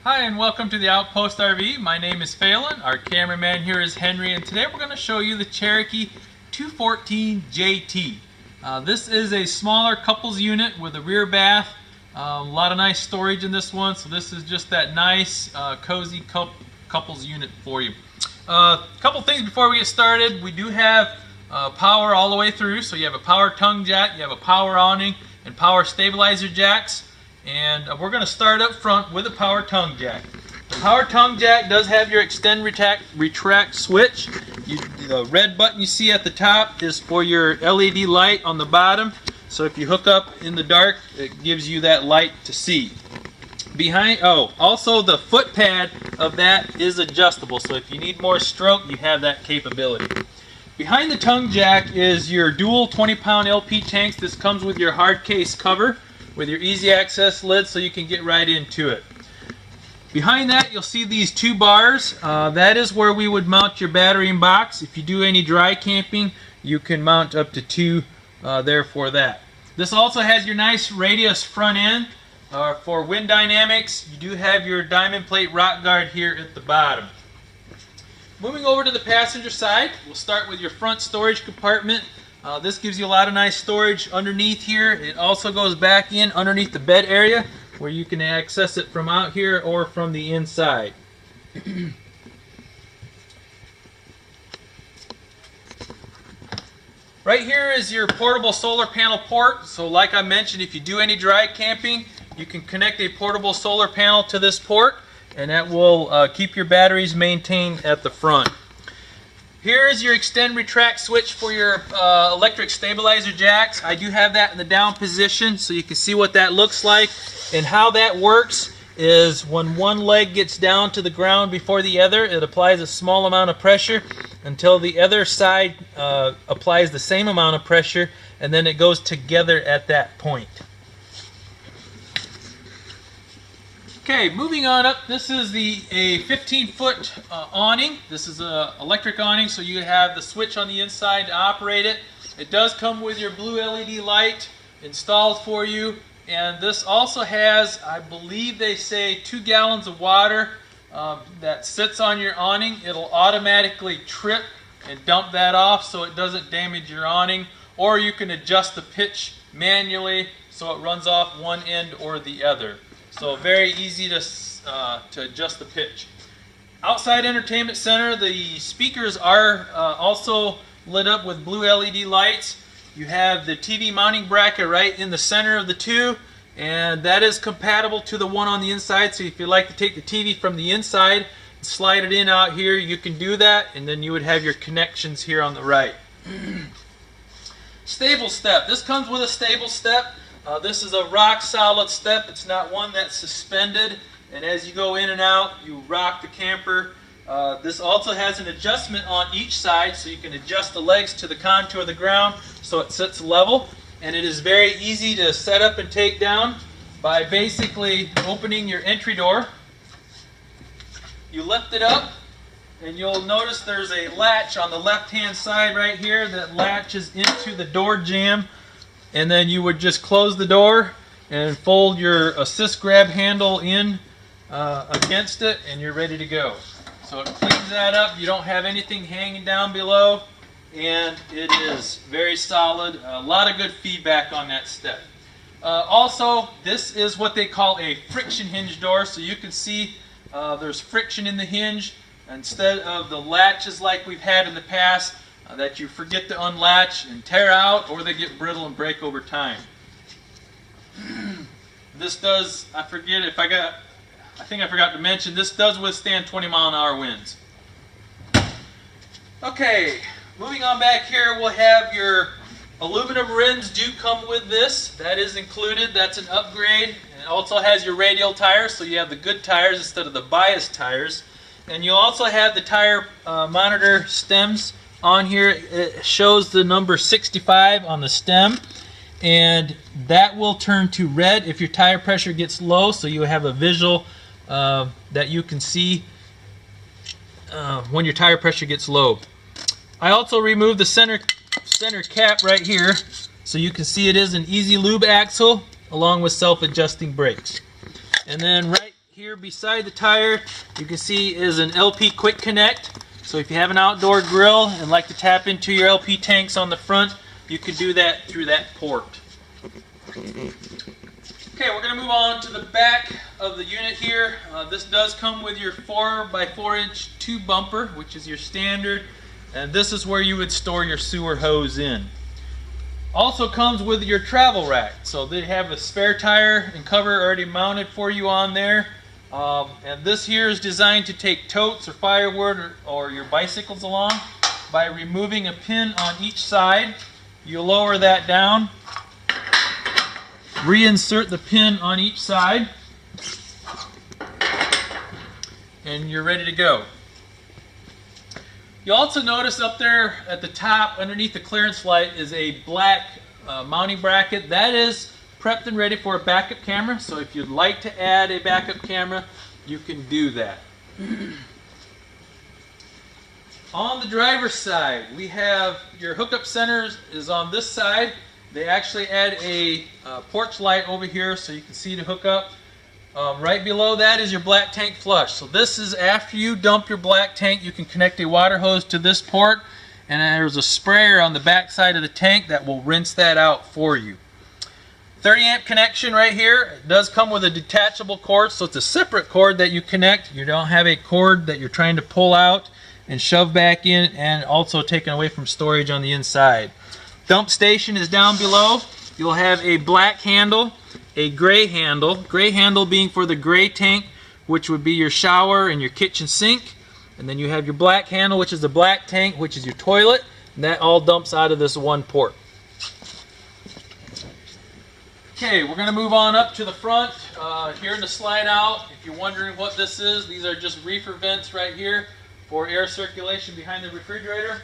Hi and welcome to the Outpost RV. My name is Phelan, our cameraman here is Henry, and today we're going to show you the Cherokee 214 JT. This is a smaller couples unit with a rear bath. A lot of nice storage in this one, so this is just that nice cozy couples unit for you. A couple things before we get started. We do have power all the way through, so you have a power tongue jack, you have a power awning, and power stabilizer jacks. And we're going to start up front with a power tongue jack. The power tongue jack does have your extend retract switch. The red button you see at the top is for your LED light on the bottom. So if you hook up in the dark, it gives you that light to see. Also the foot pad of that is adjustable. So if you need more stroke, you have that capability. Behind the tongue jack is your dual 20-pound LP tanks. This comes with your hard case cover with your easy access lid so you can get right into it. Behind that you'll see these two bars. That is where we would mount your battery and box. If you do any dry camping, you can mount up to two there for that. This also has your nice radius front end for wind dynamics. You do have your diamond plate rock guard here at the bottom. Moving over to the passenger side, we'll start with your front storage compartment. This gives you a lot of nice storage underneath here. It also goes back in underneath the bed area where you can access it from out here or from the inside. Right here is your portable solar panel port. So like I mentioned, if you do any dry camping, you can connect a portable solar panel to this port, and that will keep your batteries maintained at the front. Here is your extend retract switch for your electric stabilizer jacks. I do have that in the down position so you can see what that looks like. And how that works is when one leg gets down to the ground before the other, it applies a small amount of pressure until the other side applies the same amount of pressure, and then it goes together at that point. Okay, moving on up, this is a 15-foot awning. This is an electric awning, so you have the switch on the inside to operate it. It does come with your blue LED light installed for you, and this also has, I believe they say, 2 gallons of water that sits on your awning. It'll automatically trip and dump that off so it doesn't damage your awning, or you can adjust the pitch manually so it runs off one end or the other. So very easy to adjust the pitch. Outside entertainment center, the speakers are also lit up with blue LED lights. You have the TV mounting bracket right in the center of the two, and that is compatible to the one on the inside. So if you'd like to take the TV from the inside and slide it in out here, you can do that, and then you would have your connections here on the right. Stable step. This comes with a stable step. This is a rock solid step. It's not one that's suspended, and as you go in and out you rock the camper. This also has an adjustment on each side so you can adjust the legs to the contour of the ground so it sits level, and it is very easy to set up and take down by basically opening your entry door. You lift it up and you'll notice there's a latch on the left hand side right here that latches into the door jamb. And then you would just close the door and fold your assist grab handle in against it, and you're ready to go. So it cleans that up. You don't have anything hanging down below, and it is very solid. A lot of good feedback on that step. Also, this is what they call a friction hinge door. So you can see there's friction in the hinge instead of the latches like we've had in the past. That you forget to unlatch and tear out, or they get brittle and break over time. This does, I think I forgot to mention, this does withstand 20-mile-an-hour winds. Okay, moving on back here, we'll have your aluminum rims do come with this. That is included, that's an upgrade. And it also has your radial tires, so you have the good tires instead of the bias tires. And you also have the tire monitor stems. On here it shows the number 65 on the stem, and that will turn to red if your tire pressure gets low, so you have a visual that you can see when your tire pressure gets low. I also removed the center cap right here so you can see it is an easy lube axle along with self-adjusting brakes. And then right Here beside the tire, you can see is an LP Quick Connect. So if you have an outdoor grill and like to tap into your LP tanks on the front, you can do that through that port. Okay, we're going to move on to the back of the unit here. This does come with your 4x4 inch tube bumper, which is your standard, and this is where you would store your sewer hose in. Also comes with your travel rack, so they have a spare tire and cover already mounted for you on there. And this here is designed to take totes or firewood or your bicycles along. By removing a pin on each side, you lower that down, reinsert the pin on each side, and you're ready to go. You also notice up there at the top underneath the clearance light is a black mounting bracket. That is prepped and ready for a backup camera, so if you'd like to add a backup camera, you can do that. On the driver's side, we have your hookup center is on this side. They actually add a porch light over here so you can see the hookup. Right below that is your black tank flush. So this is after you dump your black tank, you can connect a water hose to this port, and there's a sprayer on the back side of the tank that will rinse that out for you. 30 amp connection right here. It does come with a detachable cord, so it's a separate cord that you connect. You don't have a cord that you're trying to pull out and shove back in and also taken away from storage on the inside. Dump station is down below. You'll have a black handle, a gray handle being for the gray tank, which would be your shower and your kitchen sink. And then you have your black handle, which is the black tank, which is your toilet. And that all dumps out of this one port. Okay, we're going to move on up to the front. Here in the slide out, if you're wondering what this is, these are just reefer vents right here for air circulation behind the refrigerator.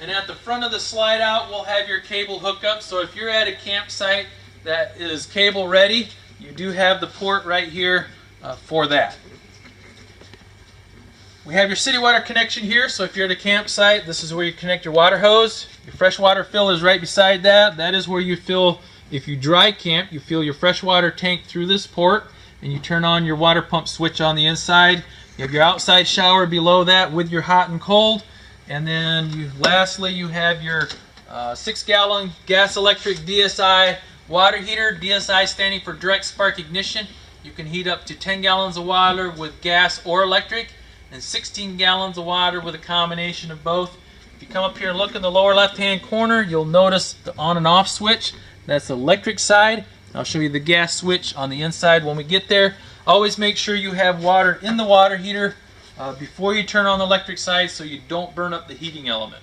And at the front of the slide out, we'll have your cable hookup. So if you're at a campsite that is cable ready, you do have the port right here for that. We have your city water connection here. So if you're at a campsite, this is where you connect your water hose. Your freshwater fill is right beside that. That is where you fill, if you dry camp, you fill your freshwater tank through this port, and you turn on your water pump switch on the inside. You have your outside shower below that with your hot and cold. And then lastly, you have your 6-gallon gas electric DSI water heater. DSI standing for direct spark ignition. You can heat up to 10 gallons of water with gas or electric, and 16 gallons of water with a combination of both. If you come up here and look in the lower left hand corner, you'll notice the on and off switch. That's the electric side. I'll show you the gas switch on the inside when we get there. Always make sure you have water in the water heater before you turn on the electric side so you don't burn up the heating element.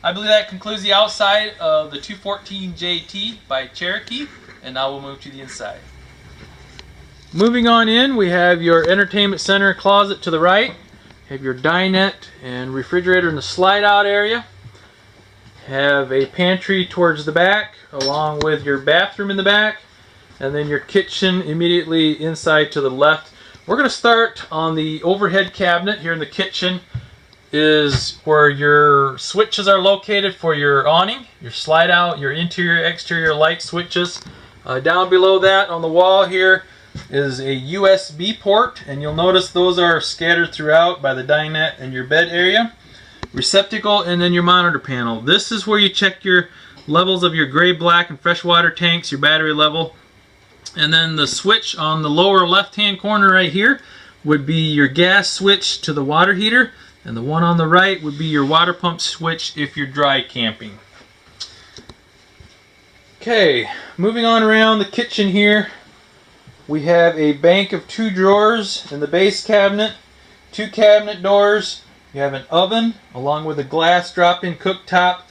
I believe that concludes the outside of the 214 JT by Cherokee, and now we'll move to the inside. Moving on in, we have your entertainment center closet to the right. You have your dinette and refrigerator in the slide out area. Have a pantry towards the back along with your bathroom in the back, and then your kitchen immediately inside to the left. We're going to start on the overhead cabinet here in the kitchen. Is where your switches are located for your awning, your slide out, your interior exterior light switches. Down below that on the wall here is a USB port, and you'll notice those are scattered throughout by the dinette and your bed area. Receptacle, and then your monitor panel. This is where you check your levels of your gray, black, and freshwater tanks, your battery level. And then the switch on the lower left hand corner right here would be your gas switch to the water heater, and the one on the right would be your water pump switch if you're dry camping. Okay, moving on around the kitchen here, we have a bank of 2 drawers in the base cabinet, 2 cabinet doors. You have an oven along with a glass drop-in cooktop,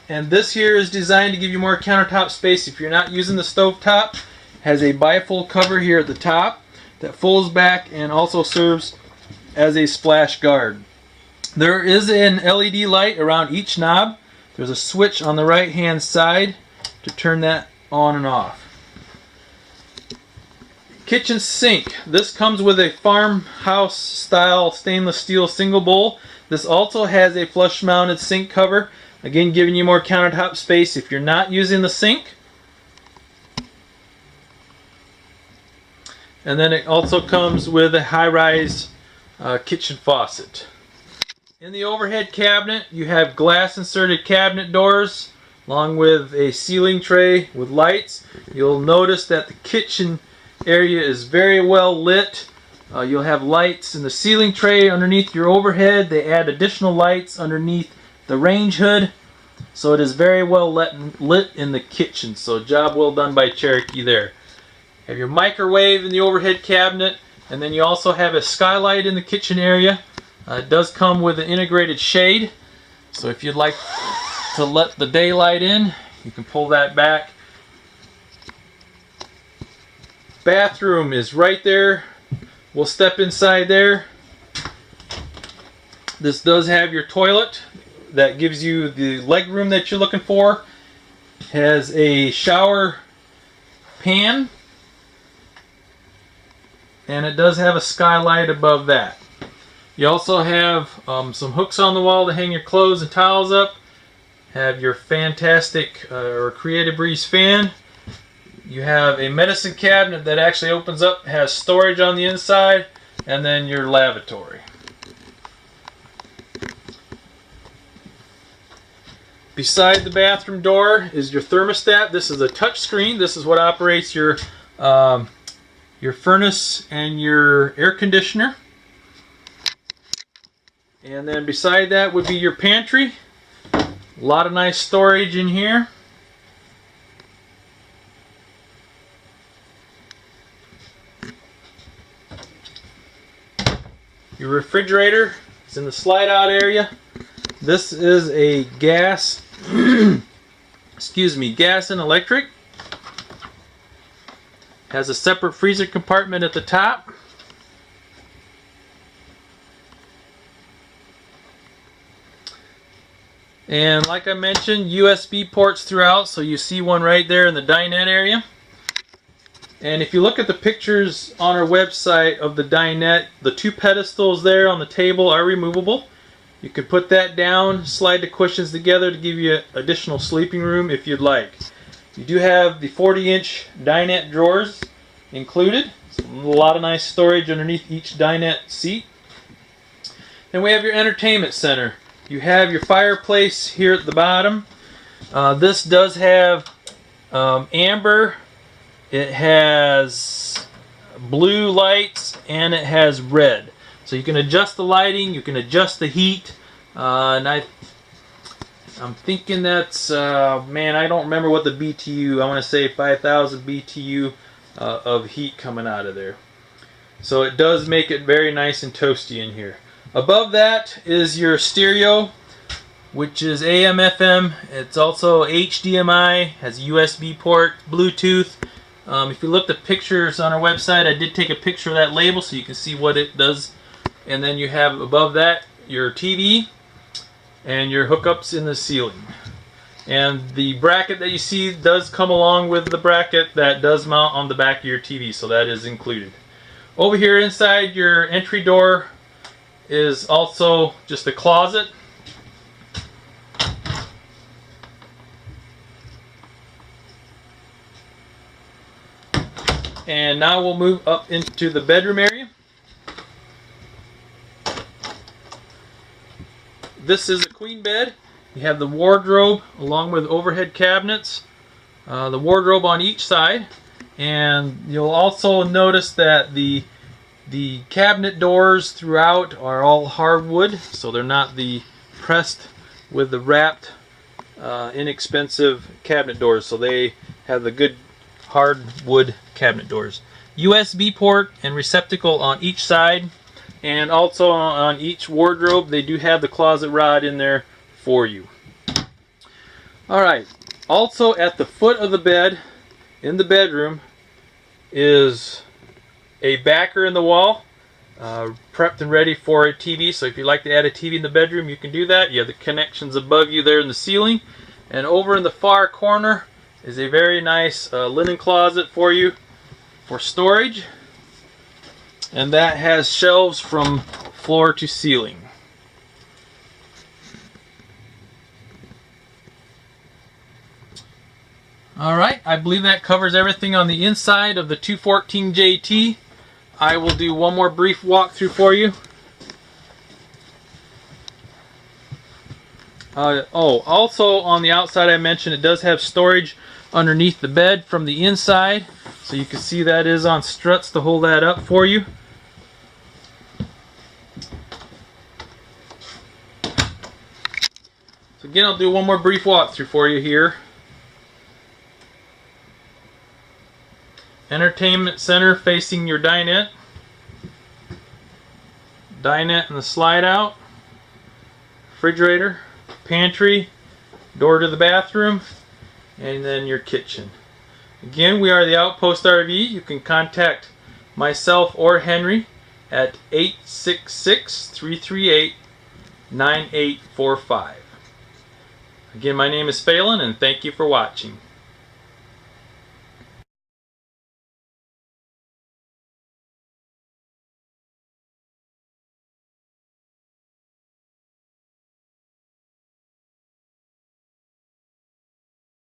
and this here is designed to give you more countertop space if you're not using the stovetop. Has a bifold cover here at the top that folds back and also serves as a splash guard. There is an LED light around each knob. There's a switch on the right hand side to turn that on and off. Kitchen sink. This comes with a farmhouse style stainless steel single bowl. This also has a flush mounted sink cover, again giving you more countertop space. If you're not using the sink, And then it also comes with a high-rise kitchen faucet. In the overhead cabinet, you have glass inserted cabinet doors along with a ceiling tray with lights. You'll notice that the kitchen area is very well lit. You'll have lights in the ceiling tray underneath your overhead. They add additional lights underneath the range hood. So it is very well lit in the kitchen. So job well done by Cherokee there. Have your microwave in the overhead cabinet, and then you also have a skylight in the kitchen area. It does come with an integrated shade, so if you'd like to let the daylight in, you can pull that back. Bathroom is right there. We'll step inside there. This does have your toilet that gives you the leg room that you're looking for. Has a shower pan, and it does have a skylight above that. You also have some hooks on the wall to hang your clothes and towels up. Have your fantastic or Creative Breeze fan. You have a medicine cabinet that actually opens up, has storage on the inside, and then your lavatory. Beside the bathroom door is your thermostat. This is a touch screen. This is what operates your furnace and your air conditioner. And then beside that would be your pantry. A lot of nice storage in here. Your refrigerator is in the slide out area. This is a gas, gas and electric. Has a separate freezer compartment at the top. And like I mentioned, USB ports throughout, so you see one right there in the dinette area. And if you look at the pictures on our website of the dinette, the two pedestals there on the table are removable. You can put that down, slide the cushions together to give you additional sleeping room if you'd like. You do have the 40-inch dinette drawers included. So a lot of nice storage underneath each dinette seat. Then we have your entertainment center. You have your fireplace here at the bottom. This does have amber. It has blue lights and it has red. So you can adjust the lighting, you can adjust the heat. And I'm thinking that's, man, I don't remember what the BTU, I want to say 5,000 BTU of heat coming out of there. So it does make it very nice and toasty in here. Above that is your stereo, which is AM, FM. It's also HDMI, has a USB port, Bluetooth. If you look at pictures on our website, I did take a picture of that label so you can see what it does. And then you have above that your TV and your hookups in the ceiling. And the bracket that you see does come along with the bracket that does mount on the back of your TV, so that is included. Over here inside your entry door is also just a closet. And now we'll move up into the bedroom area. This is a queen bed. You have the wardrobe along with overhead cabinets. The wardrobe on each side. And you'll also notice that the cabinet doors throughout are all hardwood, so they're not the pressed with the wrapped inexpensive cabinet doors, so they have the good hardwood cabinet doors. USB port and receptacle on each side, and also on each wardrobe they do have the closet rod in there for you. Alright, also at the foot of the bed in the bedroom is a backer in the wall, prepped and ready for a TV. So if you'd like to add a TV in the bedroom, you can do that. You have the connections above you there in the ceiling. And over in the far corner is a very nice linen closet for you for storage. And that has shelves from floor to ceiling. Alright, I believe that covers everything on the inside of the 214 JT. I will do one more brief walkthrough for you. Also on the outside I mentioned it does have storage underneath the bed from the inside. So you can see that is on struts to hold that up for you. So again, I'll do one more brief walkthrough for you here. Entertainment center facing your dinette. Dinette and the slide out. Refrigerator, pantry, door to the bathroom, and then your kitchen. Again, we are the Outpost RV. You can contact myself or Henry at 866-338-9845. Again, my name is Phelan, and thank you for watching.